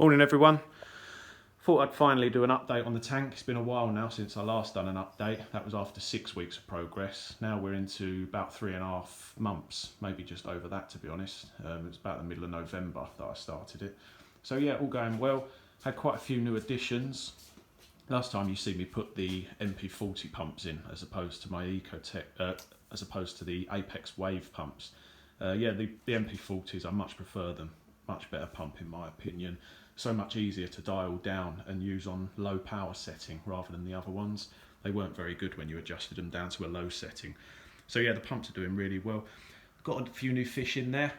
Morning everyone. Thought I'd finally do an update on the tank. It's been a while now since I last done an update. That was after 6 weeks of progress. Now we're into about 3.5 months, maybe just over that to be honest. It's about the middle of November that I started it. So yeah, all going well. Had quite a few new additions. Last time you see me put the MP40 pumps in as opposed to my Ecotech, as opposed to the Apex Wave pumps. Yeah, the MP40s, I much prefer them. Much better pump in my opinion. So much easier to dial down and use on low power setting rather than the other ones. They weren't very good when you adjusted them down to a low setting. So yeah, the pumps are doing really well. Got a few new fish in there.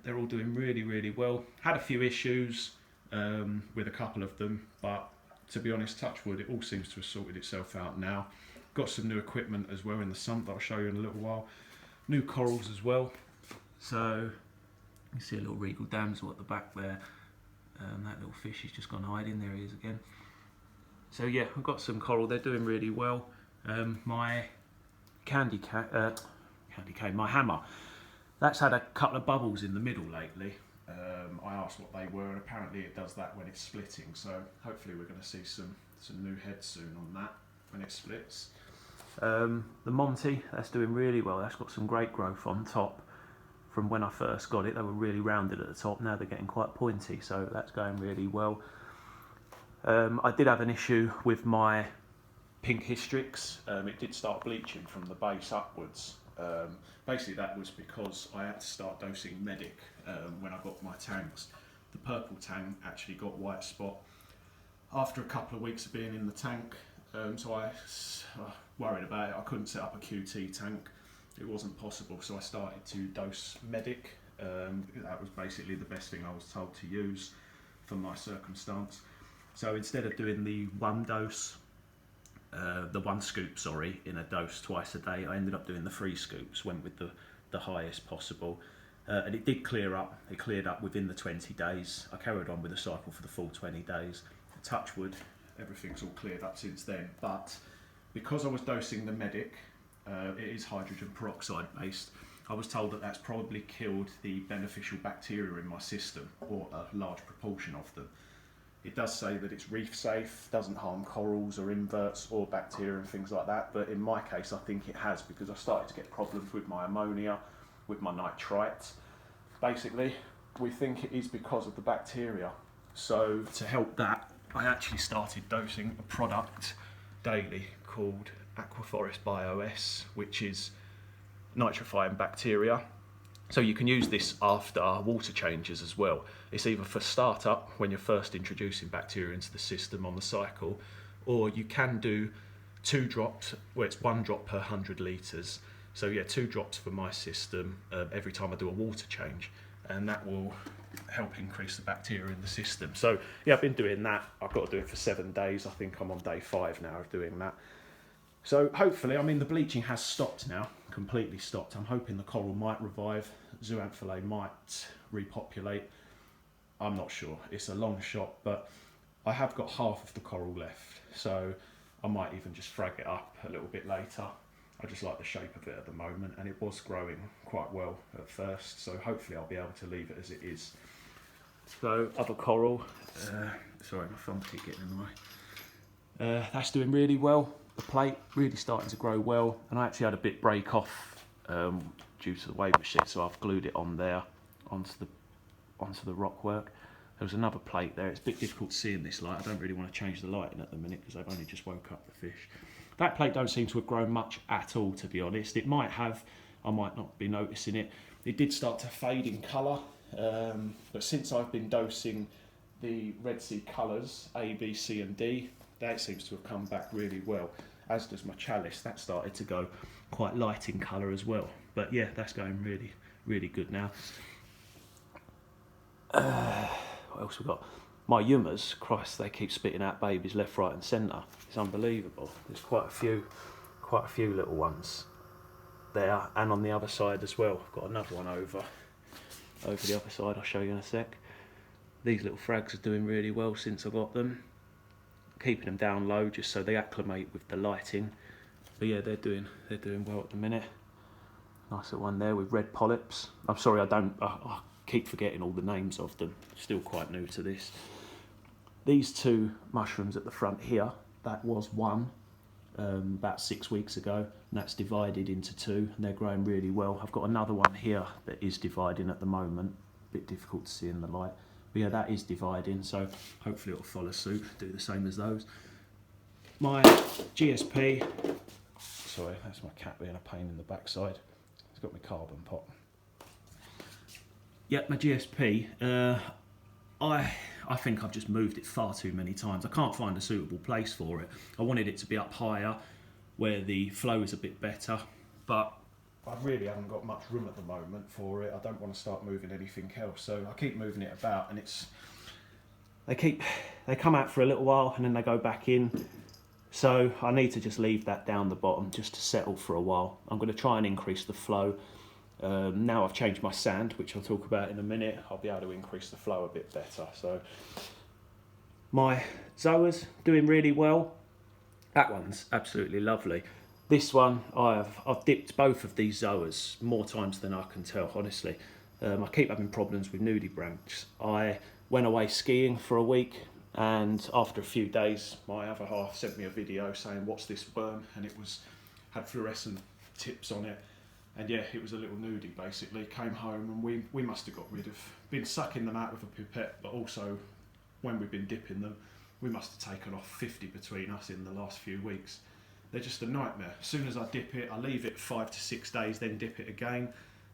They're all doing really well. Had a few issues with a couple of them, but to be honest, touch wood, it all seems to have sorted itself out now. Got some new equipment as well in the sump that I'll show you in a little while. New corals as well. So you see a little regal damsel at the back there. That little fish has just gone hiding. There he is again. So yeah, I've got some coral. They're doing really well. My my hammer, that's had a couple of bubbles in the middle lately. I asked what they were, and apparently it does that when it's splitting. So hopefully we're going to see some new heads soon on that when it splits. The Monty, that's doing really well. That's got some great growth on top. From when I first got it, they were really rounded at the top. Now they're getting quite pointy, so that's going really well. I did have an issue with my pink hystrix. It did start bleaching from the base upwards. Basically that was because I had to start dosing medic when I got my tanks. The purple tank actually got white spot after a couple of weeks of being in the tank, so I worried about it. I couldn't set up a QT tank. It wasn't possible, so I started to dose medic. That was basically the best thing I was told to use for my circumstance. So instead of doing the one scoop, in a dose twice a day, I ended up doing the 3 scoops, went with the highest possible. And it did clear up. It cleared up within the 20 days. I carried on with the cycle for the full 20 days. Touch wood, everything's all cleared up since then. But because I was dosing the medic, it is hydrogen peroxide based. I was told that that's probably killed the beneficial bacteria in my system, or a large proportion of them. It does say that it's reef safe, doesn't harm corals or inverts or bacteria and things like that, but in my case I think it has, because I started to get problems with my ammonia, with my nitrite. Basically, we think it is because of the bacteria. So to help that, I actually started dosing a product daily called Aquaforest BioS, which is nitrifying bacteria. So you can use this after water changes as well. It's either for startup, when you're first introducing bacteria into the system on the cycle, or you can do 2 drops, where it's 1 drop per 100 litres. So yeah, 2 drops for my system every time I do a water change, and that will help increase the bacteria in the system. So yeah, I've been doing that. I've got to do it for 7 days. I think I'm on day 5 now of doing that. So hopefully, I mean, the bleaching has stopped now, completely stopped. I'm hoping the coral might revive, zooanthellae might repopulate. I'm not sure, it's a long shot, but I have got half of the coral left, so I might even just frag it up a little bit later. I just like the shape of it at the moment, and it was growing quite well at first, so hopefully I'll be able to leave it as it is. So other coral, sorry, my thumbs keep getting in the way. That's doing really well. The plate really starting to grow well, and I actually had a bit break off due to the wave machine, so I've glued it on there onto the rock work. There was another plate there. It's a bit difficult to see in this light. I don't really want to change the lighting at the minute because I've only just woke up the fish. That plate don't seem to have grown much at all, to be honest. It might have, I might not be noticing it. It did start to fade in colour, but since I've been dosing the Red Sea colours, A, B, C and D, that seems to have come back really well, as does my chalice. That started to go quite light in colour as well. But yeah, that's going really good now. What else we got? My Yumas, Christ, they keep spitting out babies left, right and centre. It's unbelievable. There's quite a few little ones there, and on the other side as well. I've got another one over the other side. I'll show you in a sec. These little frags are doing really well since I got them. Keeping them down low just so they acclimate with the lighting. But yeah, they're doing well at the minute. Nice little one there with red polyps. I'm sorry, I keep forgetting all the names of them. Still quite new to this. these two mushrooms at the front here, that was one about 6 weeks ago, and that's divided into two, and they're growing really well. I've got another one here that is dividing at the moment, a bit difficult to see in the light, but yeah, that is dividing, so hopefully it'll follow suit, do the same as those. My GSP, sorry, that's my cat being a pain in the backside, it's got my carbon pot. Yeah, my GSP, I think I've just moved it far too many times. I can't find a suitable place for it. I wanted it to be up higher where the flow is a bit better, but I really haven't got much room at the moment for it. I don't want to start moving anything else, so I keep moving it about, and they come out for a little while and then they go back in. So I need to just leave that down the bottom just to settle for a while. I'm going to try and increase the flow. Now I've changed my sand, which I'll talk about in a minute, I'll be able to increase the flow a bit better. So my Zoa's doing really well. That one's absolutely lovely. This one, I've dipped both of these Zoas more times than I can tell, honestly. I keep having problems with nudibranchs. I went away skiing for a week, and after a few days my other half sent me a video saying, what's this worm? And it had fluorescent tips on it. And yeah, it was a little nudie basically. Came home and we must have got rid of, been sucking them out with a pipette, but also when we've been dipping them, we must have taken off 50 between us in the last few weeks. They're just a nightmare. As soon as I dip it, I leave it 5 to 6 days, then dip it again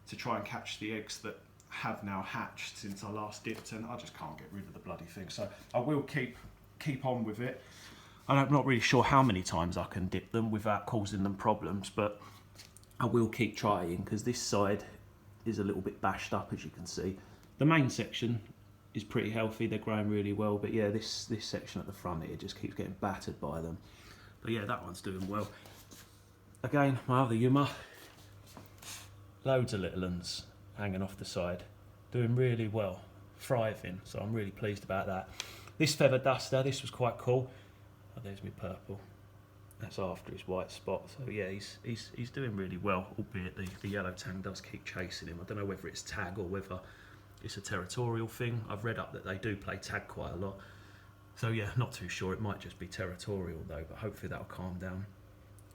to try and catch the eggs that have now hatched since I last dipped, and I just can't get rid of the bloody thing. So I will keep on with it. I'm not really sure how many times I can dip them without causing them problems, but I will keep trying, because this side is a little bit bashed up, as you can see. The main section is pretty healthy, they're growing really well, but yeah, this section at the front, it just keeps getting battered by them. But yeah, that one's doing well. Again, my other Yuma, loads of little ones hanging off the side, doing really well, thriving, so I'm really pleased about that. This feather duster, this was quite cool. Oh, there's my purple. That's after his white spot. So yeah, he's doing really well, albeit the yellow tang does keep chasing him. I don't know whether it's tag or whether it's a territorial thing. I've read up that they do play tag quite a lot. So yeah, not too sure. It might just be territorial though, but hopefully that'll calm down.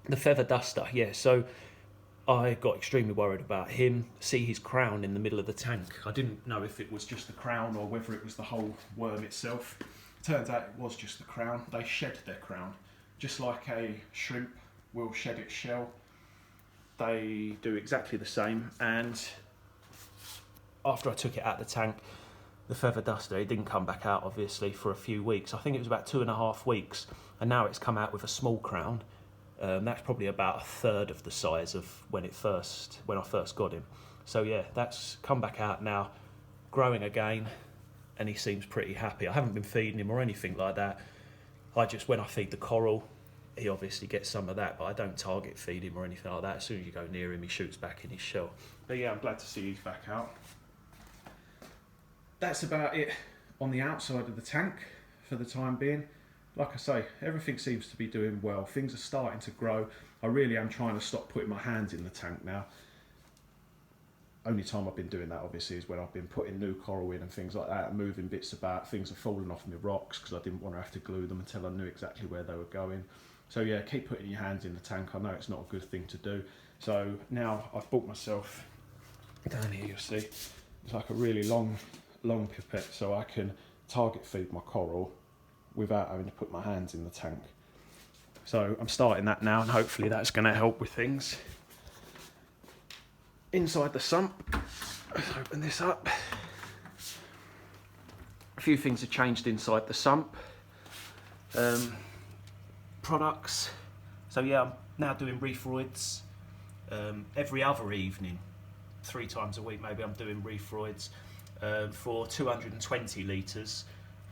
The feather duster, yeah, so I got extremely worried about him. See his crown in the middle of the tank. I didn't know if it was just the crown or whether it was the whole worm itself. Turns out it was just the crown. They shed their crown. Just like a shrimp will shed its shell, they do exactly the same. And after I took it out of the tank, the feather duster, it didn't come back out obviously for a few weeks. I think it was about 2.5 weeks, and now it's come out with a small crown. That's probably about 1/3 of the size of when I first got him. So yeah, that's come back out now, growing again, and he seems pretty happy. I haven't been feeding him or anything like that. When I feed the coral, he obviously gets some of that, but I don't target feed him or anything like that. As soon as you go near him, he shoots back in his shell. But yeah, I'm glad to see he's back out. That's about it on the outside of the tank for the time being. Like I say, everything seems to be doing well. Things are starting to grow. I really am trying to stop putting my hands in the tank now. Only time I've been doing that obviously is when I've been putting new coral in and things like that, and moving bits about. Things have fallen off my rocks because I didn't want to have to glue them until I knew exactly where they were going. So yeah, keep putting your hands in the tank. I know it's not a good thing to do. So now I've bought myself, down here you'll see, it's like a really long pipette, so I can target feed my coral without having to put my hands in the tank. So I'm starting that now, and hopefully that's going to help with things. Inside the sump, let's open this up. A few things have changed inside the sump. Products. So yeah, I'm now doing reefroids every other evening, 3 times a week maybe. I'm doing reefroids for 220 litres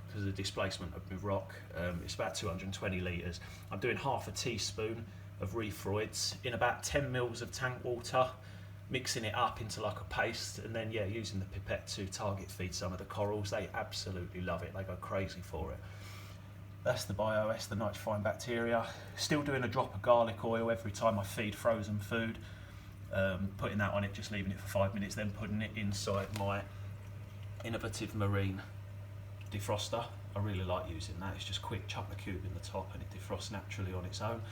because of the displacement of my rock. It's about 220 litres. I'm doing half a teaspoon of reefroids in about 10 mils of tank water, mixing it up into like a paste, and then yeah, using the pipette to target feed some of the corals. They absolutely love it, they go crazy for it. That's the BIOS, the nitrifying bacteria. Still doing a drop of garlic oil every time I feed frozen food. Putting that on it, just leaving it for 5 minutes, then putting it inside my innovative marine defroster. I really like using that. It's just quick, chuck the cube in the top and it defrosts naturally on its own.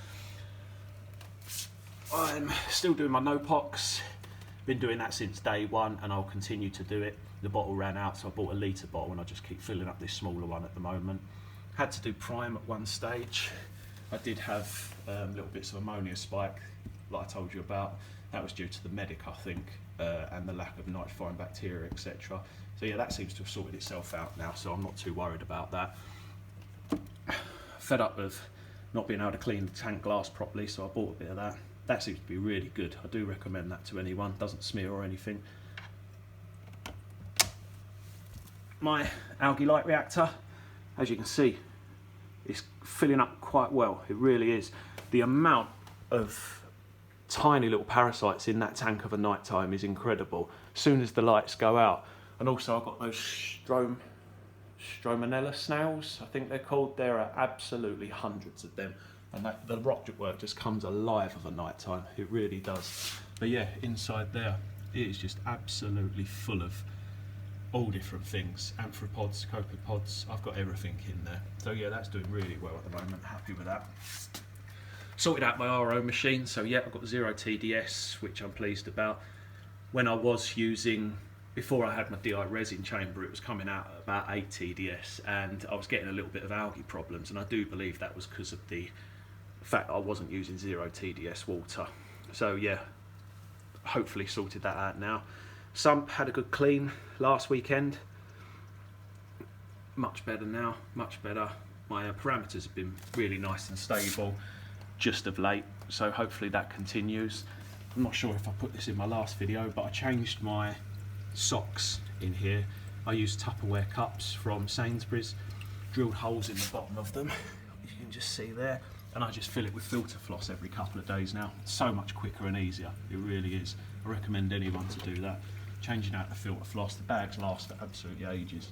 I'm still doing my no-pox. Been doing that since day one and I'll continue to do it. The bottle ran out, so I bought a litre bottle and I just keep filling up this smaller one at the moment. Had to do prime at one stage. I did have little bits of ammonia spike, like I told you about. That was due to the medic, I think, and the lack of nitrifying bacteria, etc. So yeah, that seems to have sorted itself out now, so I'm not too worried about that. Fed up with not being able to clean the tank glass properly, so I bought a bit of that. That seems to be really good. I do recommend that to anyone. Doesn't smear or anything. My algae light reactor, as you can see, is filling up quite well. It really is. The amount of tiny little parasites in that tank of a night time is incredible. As soon as the lights go out. And also I've got those Stromanella snails, I think they're called. There are absolutely hundreds of them. And the rocket work just comes alive of a night time. It really does. But yeah, inside there, it is just absolutely full of all different things. Amphipods, copepods, I've got everything in there. So yeah, that's doing really well at the moment. Happy with that. Sorted out my RO machine. So yeah, I've got 0 TDS, which I'm pleased about. When I was using, before I had my DI resin chamber, it was coming out at about 8 TDS and I was getting a little bit of algae problems, and I do believe that was because of the fact that I wasn't using 0 TDS water. So yeah, hopefully sorted that out now. Sump had a good clean last weekend. Much better now, much better. My parameters have been really nice and stable just of late, so hopefully that continues. I'm not sure if I put this in my last video, but I changed my socks in here. I used Tupperware cups from Sainsbury's, drilled holes in the bottom of them, you can just see there, and I just fill it with filter floss every couple of days now. It's so much quicker and easier, it really is. I recommend anyone to do that. Changing out the filter floss, the bags last for absolutely ages.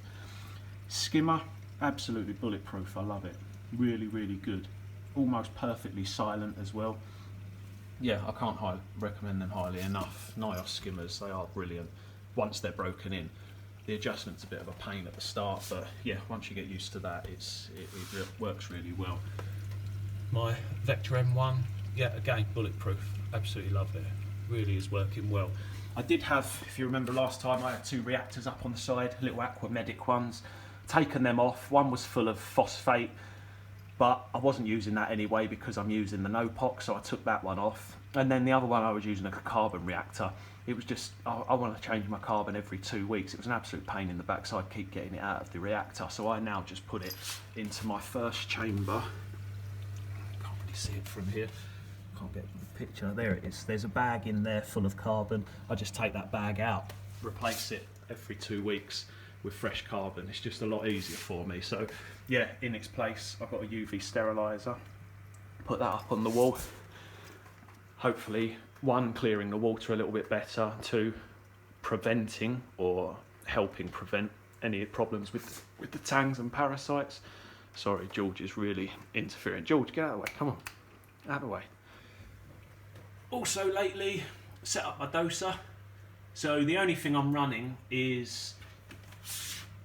Skimmer, absolutely bulletproof, I love it. Really, really good. Almost perfectly silent as well. Yeah, I can't recommend them highly enough. NIOS skimmers, they are brilliant once they're broken in. The adjustment's a bit of a pain at the start, but yeah, once you get used to that, it works really well. My Vector M1, yeah, again, bulletproof. Absolutely love it. Really is working well. I did have, if you remember last time, I had 2 reactors up on the side, little Aqua Medic ones. Taken them off. One was full of phosphate, but I wasn't using that anyway because I'm using the no-pox, so I took that one off. And then the other one I was using a carbon reactor. It was just, I want to change my carbon every 2 weeks. It was an absolute pain in the backside, keep getting it out of the reactor. So I now just put it into my first chamber. Can't really see it from here. Can't get the picture. There it is. There's a bag in there full of carbon. I just take that bag out, replace it every 2 weeks with fresh carbon. It's just a lot easier for me. So yeah, in its place, I've got a UV sterilizer. Put that up on the wall. Hopefully, 1, clearing the water a little bit better, 2, preventing or helping prevent any problems with the tangs and parasites. Sorry, George is really interfering. George, get out of the way, come on, out of the way. Also lately, set up my doser. So the only thing I'm running is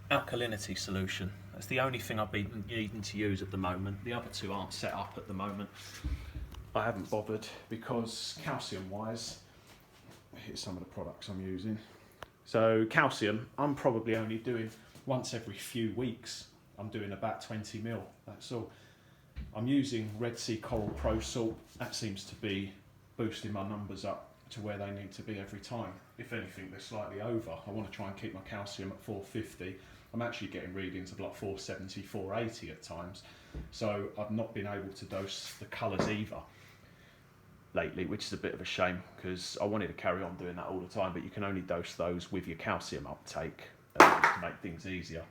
alkalinity solution. That's the only thing I've been needing to use at the moment. The other 2 aren't set up at the moment. I haven't bothered because calcium wise, here's some of the products I'm using. So calcium, I'm probably only doing once every few weeks. I'm doing about 20 mil, that's all. I'm using Red Sea Coral Pro Salt. That seems to be boosting my numbers up to where they need to be every time. If anything, they're slightly over. I want to try and keep my calcium at 450. I'm actually getting readings of like 470, 480 at times. So I've not been able to dose the colours either lately, which is a bit of a shame because I wanted to carry on doing that all the time, but you can only dose those with your calcium uptake to make things easier.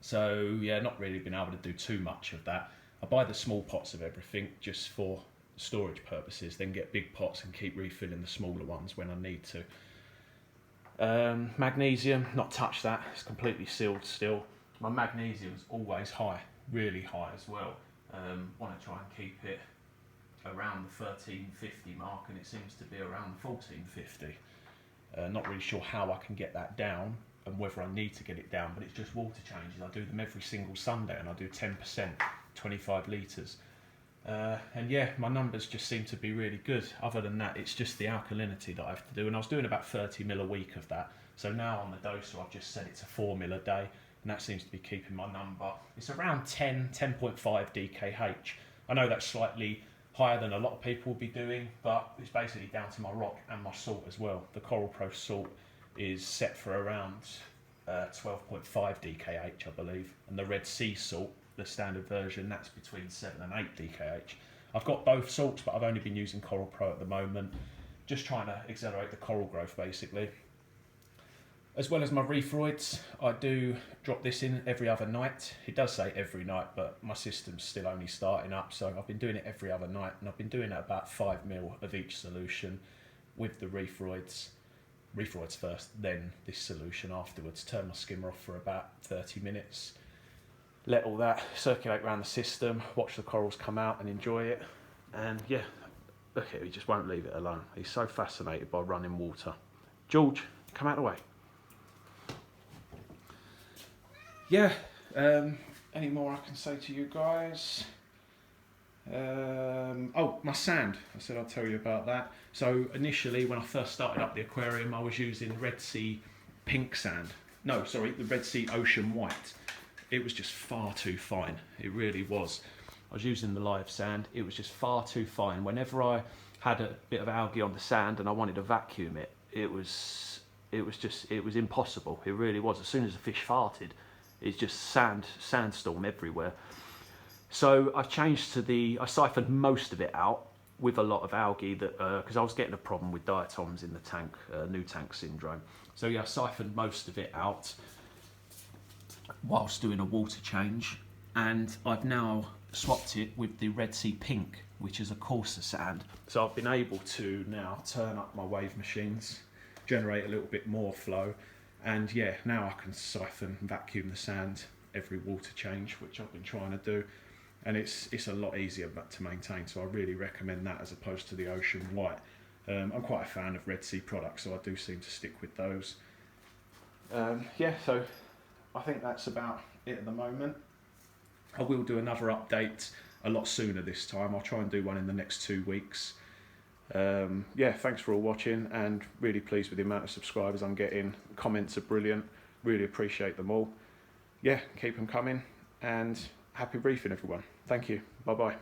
So yeah, not really been able to do too much of that. I buy the small pots of everything just for storage purposes, then get big pots and keep refilling the smaller ones when I need to. Magnesium, not touch that, it's completely sealed still. My magnesium's always high, really high as well. Want to try and keep it around the 1350 mark, and it seems to be around 1450. Not really sure how I can get that down, and whether I need to get it down, but it's just water changes. I do them every single Sunday, and I do 10%, 25 litres. And yeah, my numbers just seem to be really good. Other than that, it's just the alkalinity that I have to do, and I was doing about 30 mil a week of that. So now on the doser, I've just set it to 4 mil a day, and that seems to be keeping my number. It's around 10.5 DKH. I know that's slightly higher than a lot of people will be doing, but it's basically down to my rock and my salt as well. The Coral Pro salt is set for around 12.5 DKH, I believe, and the Red Sea salt, the standard version, that's between 7 and 8 DKH. I've got both salts, but I've only been using Coral Pro at the moment, just trying to accelerate the coral growth basically. As well as my reeferoids, I do drop this in every other night. It does say every night, but my system's still only starting up, so I've been doing it every other night, and I've been doing it about 5 mil of each solution with the reeferoids. Reeferoids first, then this solution afterwards. Turn my skimmer off for about 30 minutes. Let all that circulate around the system, watch the corals come out and enjoy it. And yeah, look at it, he just won't leave it alone. He's so fascinated by running water. George, come out of the way. Yeah, any more I can say to you guys? Oh, my sand. I said I'd tell you about that. So initially, when I first started up the aquarium, I was using Red Sea pink sand. No, sorry, the Red Sea ocean white. It was just far too fine. It really was. I was using the live sand. It was just far too fine. Whenever I had a bit of algae on the sand and I wanted to vacuum it, it was impossible. It really was. As soon as the fish farted, it's just sandstorm everywhere. So I changed to I siphoned most of it out with a lot of algae because I was getting a problem with diatoms in the tank, new tank syndrome. So yeah, I siphoned most of it out whilst doing a water change, and I've now swapped it with the Red Sea Pink, which is a coarser sand. So I've been able to now turn up my wave machines, generate a little bit more flow, and yeah, now I can siphon and vacuum the sand every water change, which I've been trying to do, and it's a lot easier to maintain, so I really recommend that as opposed to the ocean white. I'm quite a fan of Red Sea products, so I do seem to stick with those. Yeah, so I think that's about it at the moment. I will do another update a lot sooner this time. I'll try and do one in the next 2 weeks. Yeah, thanks for all watching, and really pleased with the amount of subscribers I'm getting. Comments are brilliant, really appreciate them all. Yeah, keep them coming, and happy reefing everyone. Thank you, bye bye.